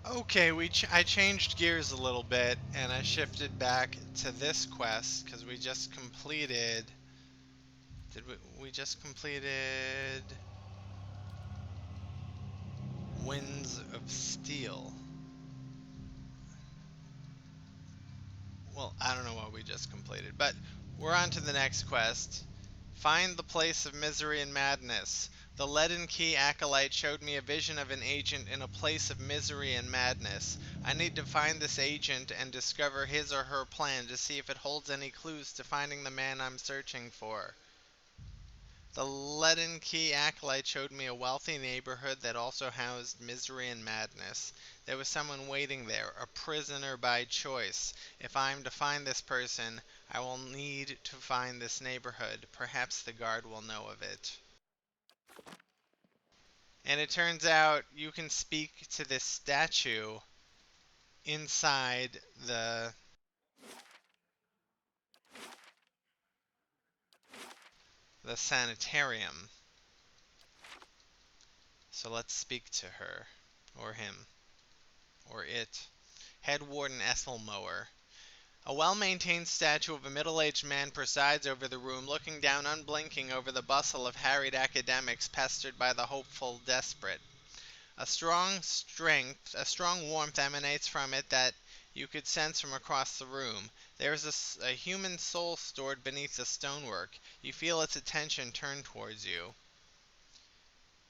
Okay, I changed gears a little bit and I shifted back to this quest because we just completed. Did we just completed Winds of Steel? Well, I don't know what we just completed, but we're on to the next quest. Find the place of misery and madness. The leaden key acolyte showed me a vision of an agent in a place of misery and madness. I need to find this agent and discover his or her plan to see if it holds any clues to finding the man I'm searching for. The leaden key acolyte showed me a wealthy neighborhood that also housed misery and madness. There was someone waiting there, a prisoner by choice. If I am to find this person, I will need to find this neighborhood. Perhaps the guard will know of it. And it turns out you can speak to this statue inside the sanitarium. So let's speak to her, or him, or it. Head Warden Ethel Mower. A well-maintained statue of a middle-aged man presides over the room, looking down unblinking over the bustle of harried academics pestered by the hopeful desperate. A strong warmth emanates from it that you could sense from across the room. There is a human soul stored beneath the stonework. You feel its attention turned towards you.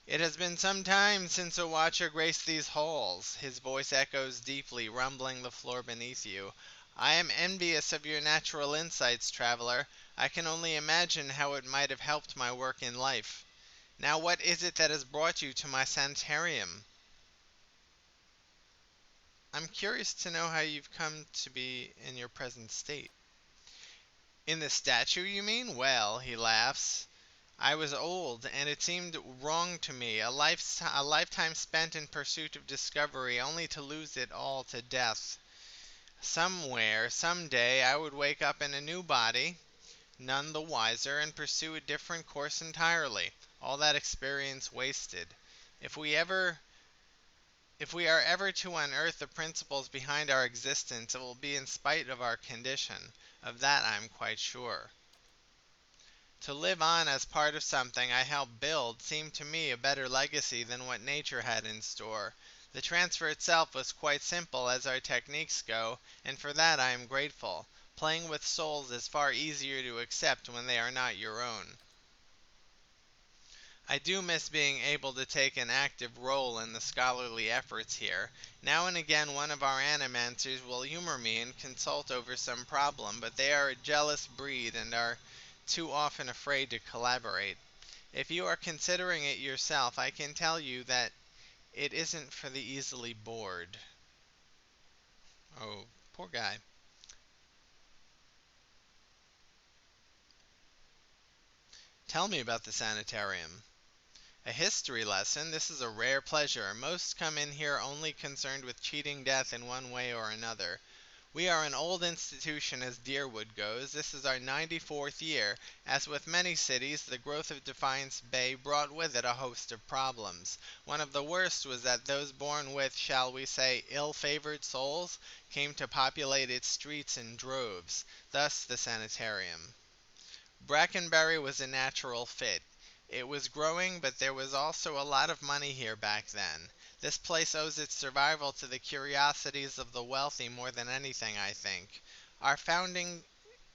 It has been some time since a watcher graced these halls. His voice echoes deeply, rumbling the floor beneath you. I am envious of your natural insights, traveler. I can only imagine how it might have helped my work in life. Now, what is it that has brought you to my sanitarium? I'm curious to know how you've come to be in your present state. In the statue, you mean? Well, he laughs. I was old, and it seemed wrong to me, a lifetime spent in pursuit of discovery, only to lose it all to death. Somewhere, some day, I would wake up in a new body, none the wiser, and pursue a different course entirely. All that experience wasted. If we ever if we are ever to unearth the principles behind our existence, it will be in spite of our condition. Of that I am quite sure. To live on as part of something I helped build seemed to me a better legacy than what nature had in store. The transfer itself was quite simple as our techniques go, and for that I am grateful. Playing with souls is far easier to accept when they are not your own. I do miss being able to take an active role in the scholarly efforts here. Now and again one of our animancers will humor me and consult over some problem, but they are a jealous breed and are too often afraid to collaborate. If you are considering it yourself, I can tell you that it isn't for the easily bored. Oh, poor guy. Tell me about the sanitarium. A history lesson? This is a rare pleasure. Most come in here only concerned with cheating death in one way or another. We are an old institution as Deerwood goes. This is our 94th year. As with many cities, the growth of Defiance Bay brought with it a host of problems. One of the worst was that those born with, shall we say, ill-favored souls came to populate its streets in droves. Thus the sanitarium. Brackenbury was a natural fit. It was growing, but there was also a lot of money here back then. This place owes its survival to the curiosities of the wealthy more than anything, I think. Our founding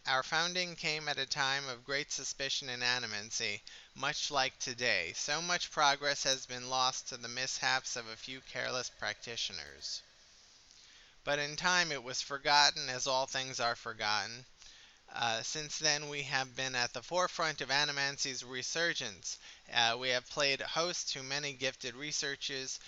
our founding came at a time of great suspicion and animancy, much like today. So much progress has been lost to the mishaps of a few careless practitioners. But in time it was forgotten, as all things are forgotten. Since then, we have been at the forefront of animancy's resurgence. We have played host to many gifted researchers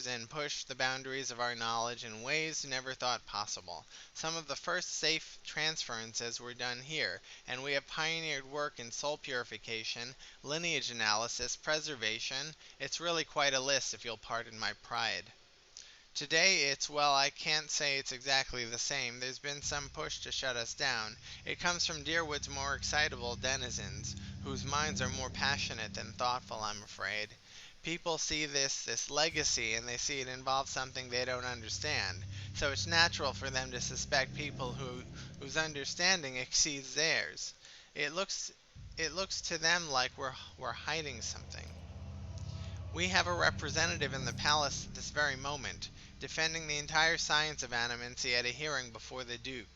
and pushed the boundaries of our knowledge in ways never thought possible. Some of the first safe transferences were done here, and we have pioneered work in soul purification, lineage analysis, preservation. It's really quite a list, if you'll pardon my pride. Today it's, well, I can't say it's exactly the same. There's been some push to shut us down. It comes from Deerwood's more excitable denizens, whose minds are more passionate than thoughtful, I'm afraid. People see this legacy and they see it involves something they don't understand. So it's natural for them to suspect people whose understanding exceeds theirs. It looks to them like we're hiding something. We have a representative in the palace at this very moment, defending the entire science of animancy at a hearing before the Duke.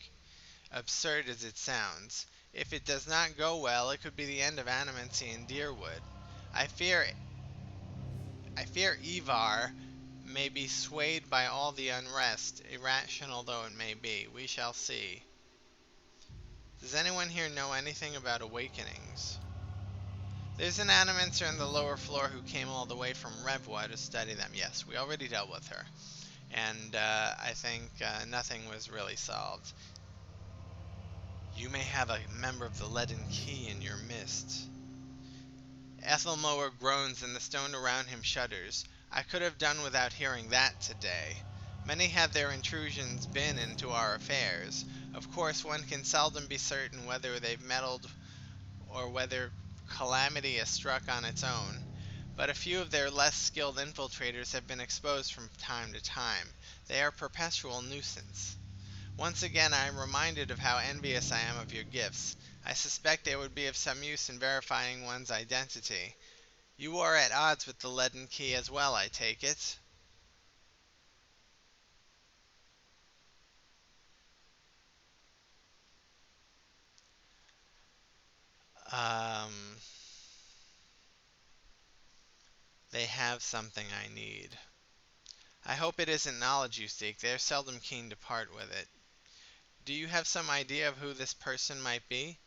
Absurd as it sounds, if it does not go well, it could be the end of animancy in Deerwood. I fear I fear Ivar may be swayed by all the unrest, irrational though it may be. We shall see. Does anyone here know anything about awakenings? There's an animancer on the lower floor who came all the way from Revwa to study them. Yes, we already dealt with her. And I think nothing was really solved. You may have a member of the Leaden Key in your midst. Ethelmoer groans and the stone around him shudders. I could have done without hearing that today. Many have their intrusions been into our affairs. Of course, one can seldom be certain whether they've meddled or whether calamity has struck on its own, but a few of their less skilled infiltrators have been exposed from time to time. They are a perpetual nuisance. Once again I am reminded of how envious I am of your gifts. I suspect they would be of some use in verifying one's identity. You are at odds with the Leaden Key as well, I take it. Um, they have something I need. I hope it isn't knowledge you seek. They are seldom keen to part with it. Do you have some idea of who this person might be?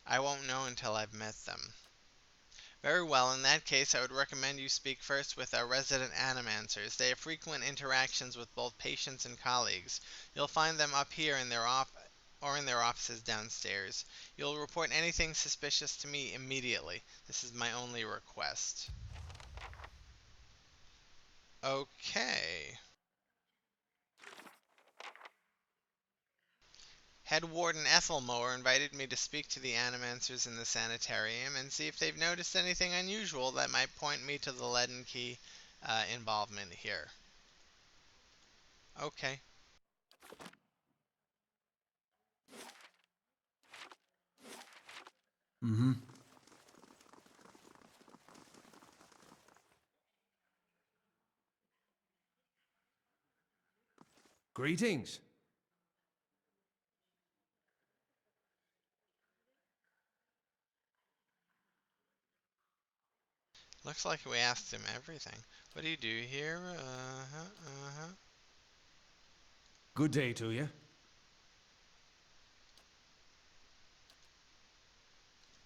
I won't know until I've met them. Very well, in that case I would recommend you speak first with our resident animancers. They have frequent interactions with both patients and colleagues. You'll find them up here in their offices downstairs. You'll report anything suspicious to me immediately. This is my only request. Okay. Head Warden Ethelmoer invited me to speak to the animancers in the sanitarium and see if they've noticed anything unusual that might point me to the Leaden Key involvement here. Okay. Mm-hmm. Greetings. Looks like we asked him everything. What do you do here? Uh-huh, uh-huh. Good day to you.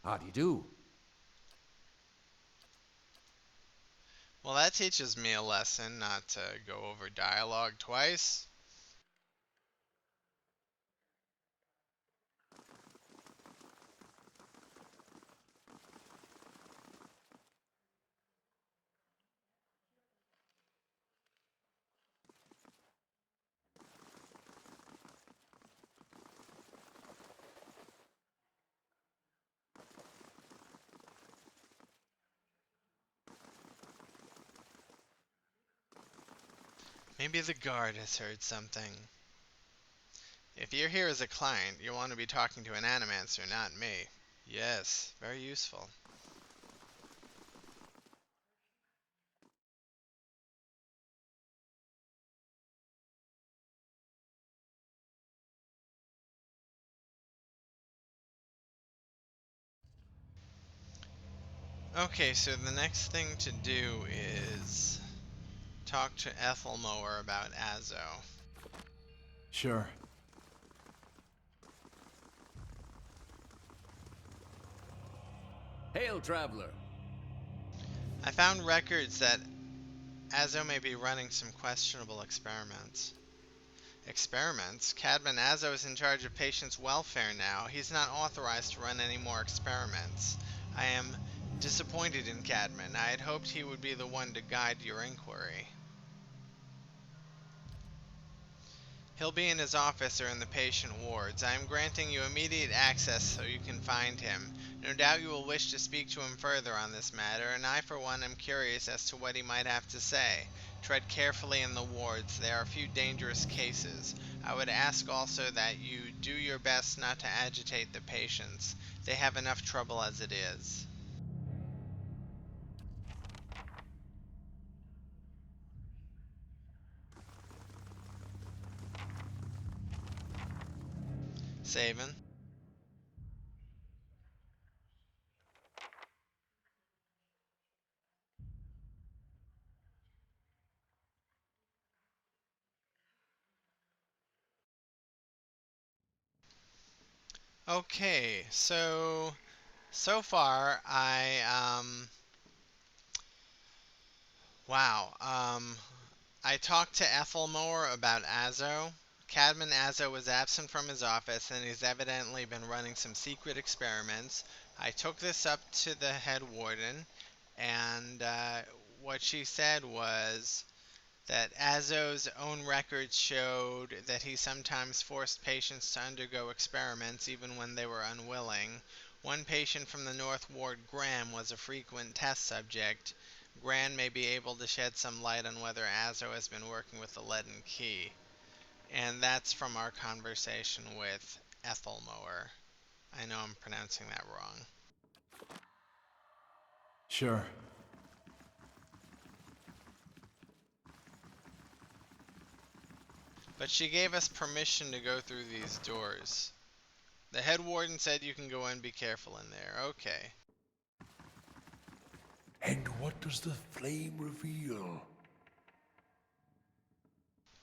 How do you do? Well, that teaches me a lesson not to go over dialogue twice. Maybe the guard has heard something. If you're here as a client, you want to be talking to an animancer, not me. Yes, very useful. Okay, so the next thing to do is talk to Ethelmoer about Azo. Sure. Hail, traveler! I found records that Azo may be running some questionable experiments. Experiments? Cadman, Azo is in charge of patients' welfare now. He's not authorized to run any more experiments. I am disappointed in Cadman. I had hoped he would be the one to guide your inquiry. He'll be in his office or in the patient wards. I am granting you immediate access so you can find him. No doubt you will wish to speak to him further on this matter, and I for one am curious as to what he might have to say. Tread carefully in the wards. There are a few dangerous cases. I would ask also that you do your best not to agitate the patients. They have enough trouble as it is. Savin. Okay, so far I talked to Ethelmore about Azo. Cadman Azo was absent from his office and he's evidently been running some secret experiments. I took this up to the head warden, and what she said was that Azo's own records showed that he sometimes forced patients to undergo experiments even when they were unwilling. One patient from the North Ward, Graham, was a frequent test subject. Gran may be able to shed some light on whether Azo has been working with the leaden key. And that's from our conversation with Ethelmoer. I know I'm pronouncing that wrong. Sure. But she gave us permission to go through these doors. The head warden said you can go in, be careful in there. Okay. And what does the flame reveal?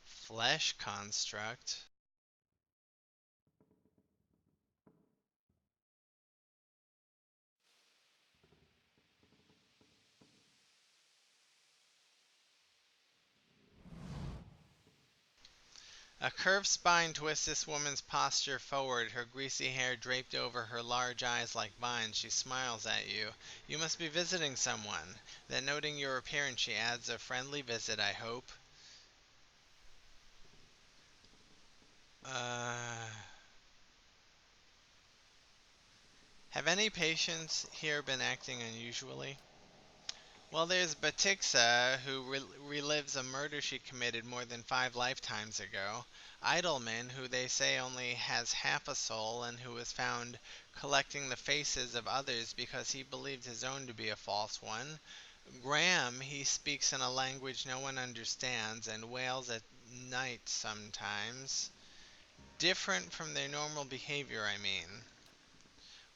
Flesh construct. A curved spine twists this woman's posture forward, her greasy hair draped over her large eyes like vines. She smiles at you. You must be visiting someone. Then, noting your appearance, she adds, a friendly visit, I hope. Have any patients here been acting unusually? Well, there's Batixa, who relives a murder she committed more than 5 lifetimes ago. Idleman, who they say only has half a soul and who was found collecting the faces of others because he believed his own to be a false one. Graham, he speaks in a language no one understands and wails at night sometimes. Different from their normal behavior, I mean.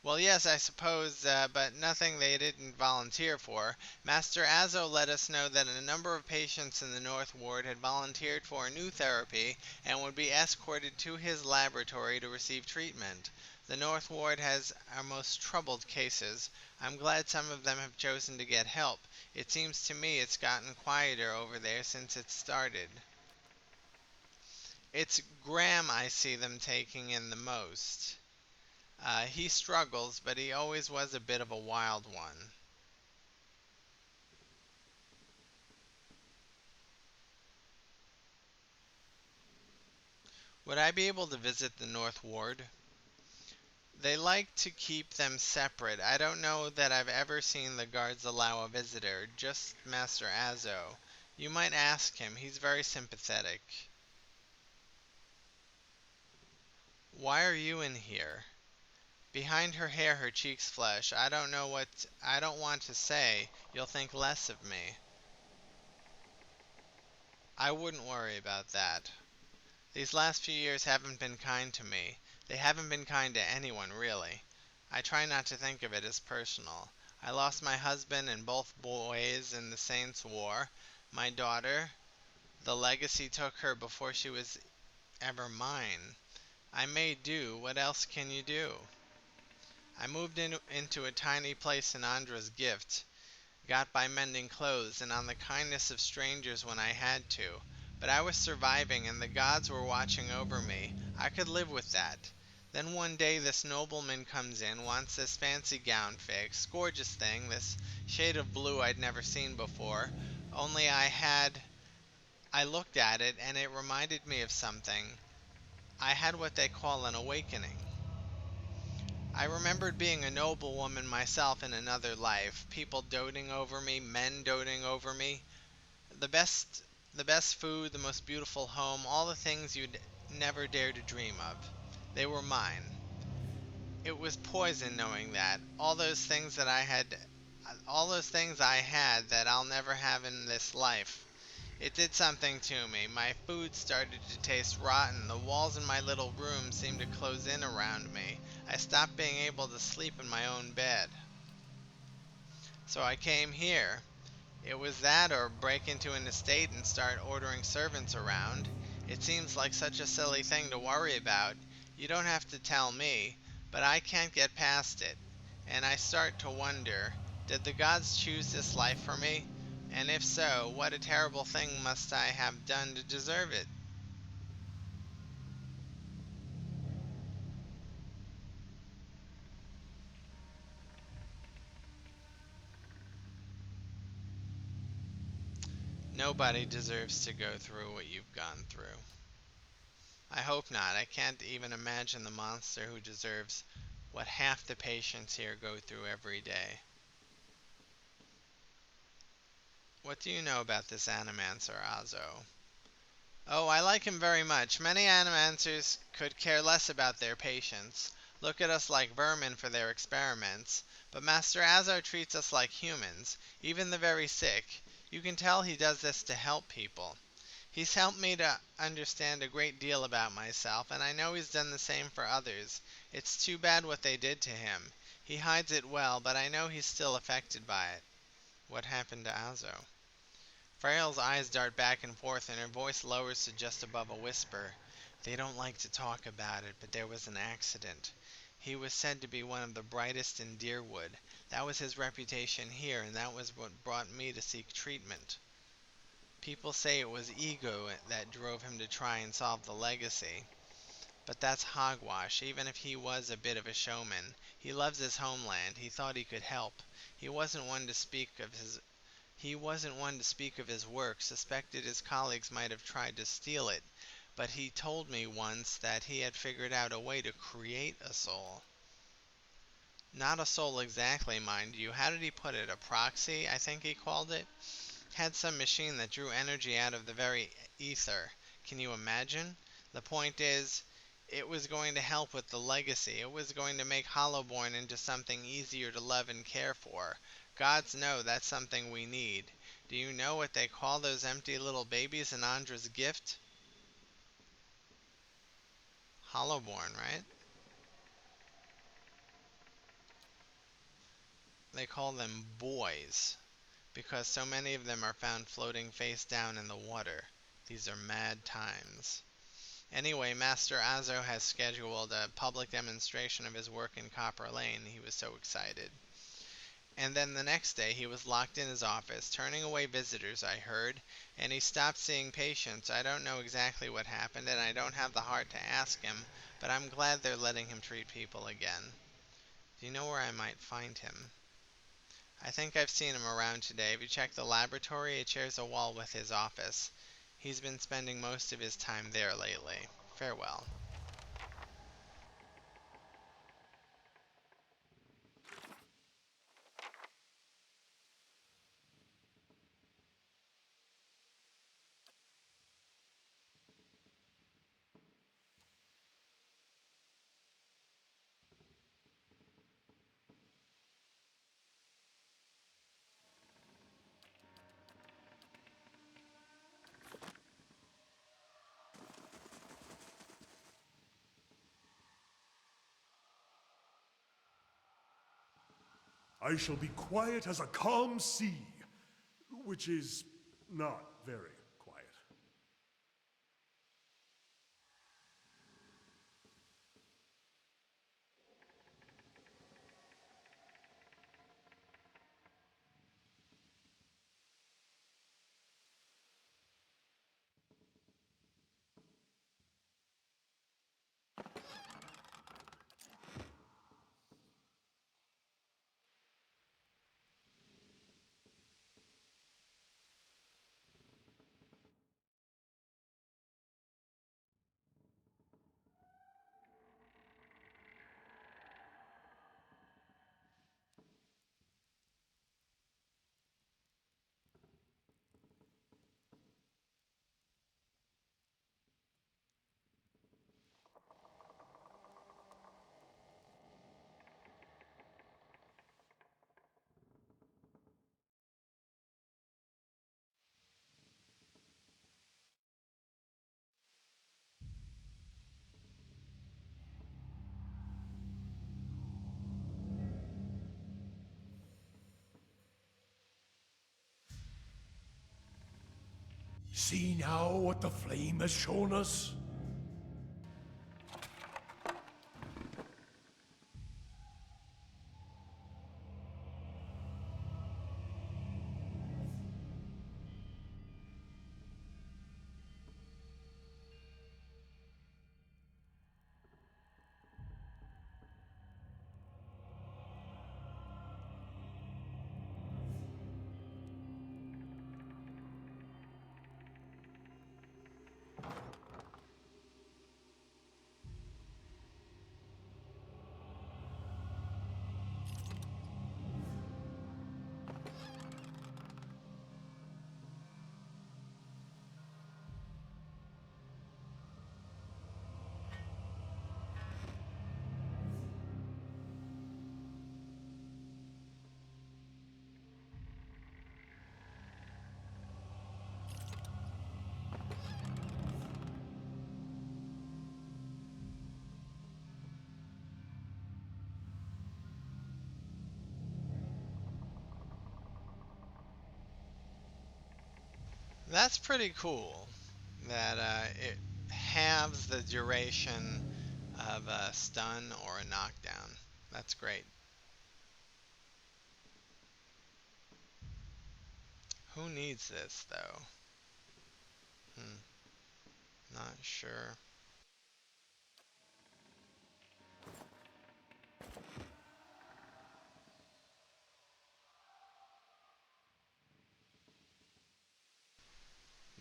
Well, yes, I suppose, but nothing they didn't volunteer for. Master Azo let us know that a number of patients in the North Ward had volunteered for a new therapy and would be escorted to his laboratory to receive treatment. The North Ward has our most troubled cases. I'm glad some of them have chosen to get help. It seems to me it's gotten quieter over there since it started. It's Graham I see them taking in the most. He struggles, but he always was a bit of a wild one. Would I be able to visit the North Ward? They like to keep them separate. I don't know that I've ever seen the guards allow a visitor, just Master Azo. You might ask him, he's very sympathetic. Why are you in here? Behind her hair, her cheeks flush. I don't want to say. You'll think less of me. I wouldn't worry about that. These last few years haven't been kind to me. They haven't been kind to anyone, really. I try not to think of it as personal. I lost my husband and both boys in the Saints' War. My daughter, the legacy took her before she was ever mine. I made do. What else can you do? I moved into a tiny place in Andra's gift. Got by mending clothes and on the kindness of strangers when I had to. But I was surviving and the gods were watching over me. I could live with that. Then one day this nobleman comes in, wants this fancy gown fixed, gorgeous thing, this shade of blue I'd never seen before. Only I looked at it and it reminded me of something. I had what they call an awakening. I remembered being a noble woman myself in another life, people doting over me, men doting over me, the best the best food, the most beautiful home, all the things you'd never dare to dream of. They were mine. It was poison knowing that. All those things I had that I'll never have in this life. It did something to me. My food started to taste rotten. The walls in my little room seemed to close in around me. I stopped being able to sleep in my own bed. So I came here. It was that or break into an estate and start ordering servants around. It seems like such a silly thing to worry about. You don't have to tell me, but I can't get past it. And I start to wonder, did the gods choose this life for me? And if so, what a terrible thing must I have done to deserve it? Nobody deserves to go through what you've gone through. I hope not. I can't even imagine the monster who deserves what half the patients here go through every day. What do you know about this Animancer, Azo? Oh, I like him very much. Many Animancers could care less about their patients, look at us like vermin for their experiments, but Master Azo treats us like humans, even the very sick. You can tell he does this to help people. He's helped me to understand a great deal about myself, and I know he's done the same for others. It's too bad what they did to him. He hides it well, but I know he's still affected by it. What happened to Azo? Frail's eyes dart back and forth, and her voice lowers to just above a whisper. They don't like to talk about it, but there was an accident. He was said to be one of the brightest in Deerwood. That was his reputation here, and that was what brought me to seek treatment. People say it was ego that drove him to try and solve the legacy. But that's hogwash, even if he was a bit of a showman. He loves his homeland. He thought he could help. He wasn't one to speak of his work, suspected his colleagues might have tried to steal it, but he told me once that he had figured out a way to create a soul. Not a soul exactly, mind you. How did he put it? A proxy, I think he called it? Had some machine that drew energy out of the very ether. Can you imagine? The point is, it was going to help with the legacy. It was going to make Hollowborn into something easier to love and care for. Gods know that's something we need. Do you know what they call those empty little babies in Andra's gift? Hollowborn, right? They call them boys, because so many of them are found floating face down in the water. These are mad times. Anyway, Master Azo has scheduled a public demonstration of his work in Copper Lane. He was so excited. And then the next day he was locked in his office, turning away visitors, I heard, and he stopped seeing patients. I don't know exactly what happened, and I don't have the heart to ask him, but I'm glad they're letting him treat people again. Do you know where I might find him? I think I've seen him around today. If you check the laboratory, it shares a wall with his office. He's been spending most of his time there lately. Farewell. I shall be quiet as a calm sea, which is not very quiet. See now what the flame has shown us? That's pretty cool. That it halves the duration of a stun or a knockdown. That's great. Who needs this though? Hmm, not sure.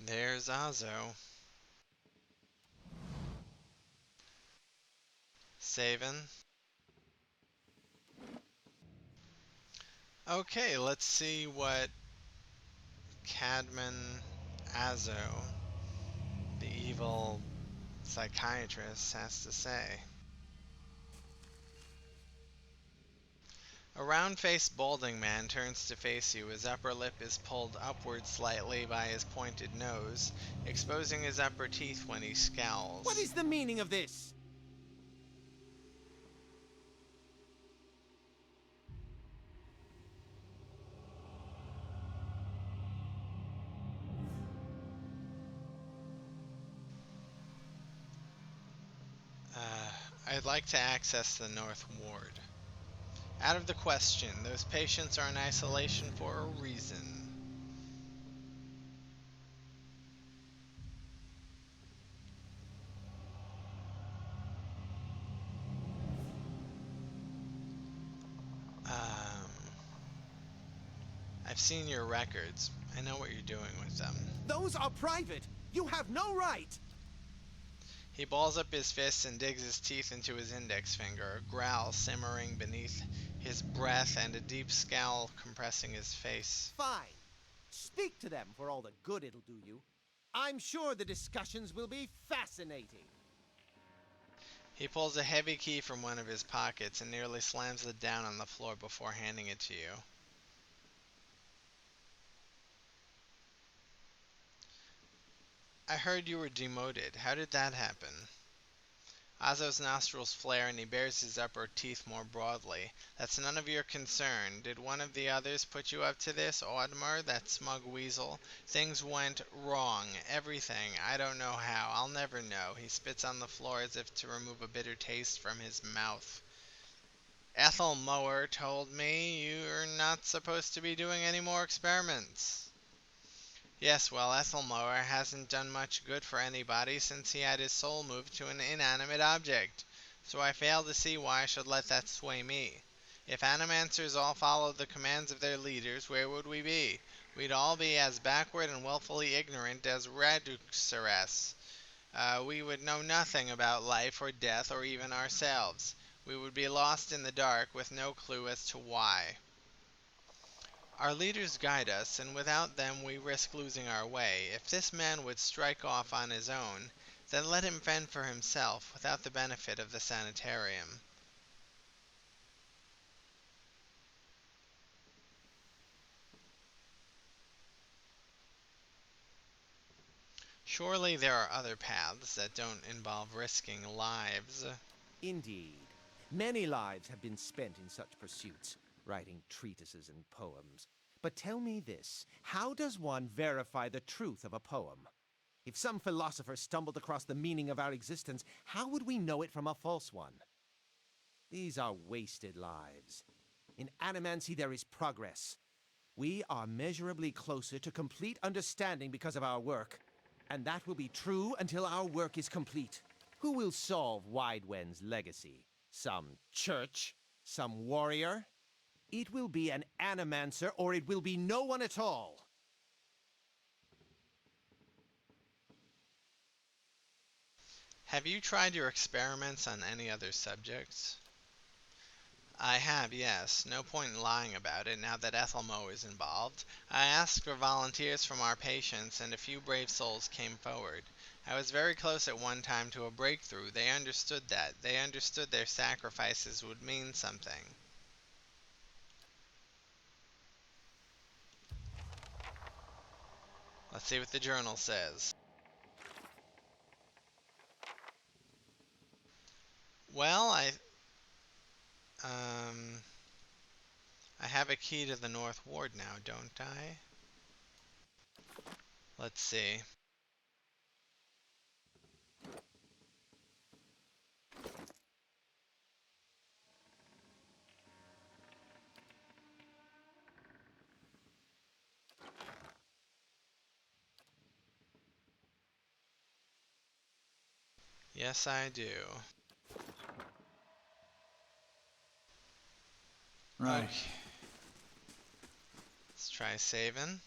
There's Azo. Saving. Okay, let's see what Cadman Azo, the evil psychiatrist, has to say. A round-faced balding man turns to face you. His upper lip is pulled upward slightly by his pointed nose, exposing his upper teeth when he scowls. What is the meaning of this? I'd like to access the North Ward. Out of the question. Those patients are in isolation for a reason. I've seen your records. I know what you're doing with them. Those are private. You have no right. He balls up his fists and digs his teeth into his index finger, a growl simmering beneath his breath and a deep scowl compressing his face. Fine. Speak to them for all the good it'll do you. I'm sure the discussions will be fascinating. He pulls a heavy key from one of his pockets and nearly slams it down on the floor before handing it to you. I heard you were demoted. How did that happen? Azo's nostrils flare and he bares his upper teeth more broadly. That's none of your concern. Did one of the others put you up to this, Audemars, that smug weasel? Things went wrong. Everything. I don't know how. I'll never know. He spits on the floor as if to remove a bitter taste from his mouth. Ethel Mower told me you're not supposed to be doing any more experiments. Yes, well, Ethelmower hasn't done much good for anybody since he had his soul moved to an inanimate object, so I fail to see why I should let that sway me. If Animancers all followed the commands of their leaders, where would we be? We'd all be as backward and willfully ignorant as Raduxeras. We would know nothing about life or death or even ourselves. We would be lost in the dark with no clue as to why. Our leaders guide us, and without them we risk losing our way. If this man would strike off on his own, then let him fend for himself without the benefit of the sanitarium. Surely there are other paths that don't involve risking lives. Indeed. Many lives have been spent in such pursuits, writing treatises and poems. But tell me this, how does one verify the truth of a poem? If some philosopher stumbled across the meaning of our existence, how would we know it from a false one? These are wasted lives. In Animancy there is progress. We are measurably closer to complete understanding because of our work. And that will be true until our work is complete. Who will solve Widewen's legacy? Some church? Some warrior? It will be an Animancer, or it will be no one at all. Have you tried your experiments on any other subjects? I have, yes. No point in lying about it now that Ethelmo is involved. I asked for volunteers from our patients, and a few brave souls came forward. I was very close at one time to a breakthrough. They understood that. They understood their sacrifices would mean something. Let's see what the journal says. Well, I have a key to the North Ward now, don't I? Let's see. Yes, I do. Right. Okay. Let's try saving.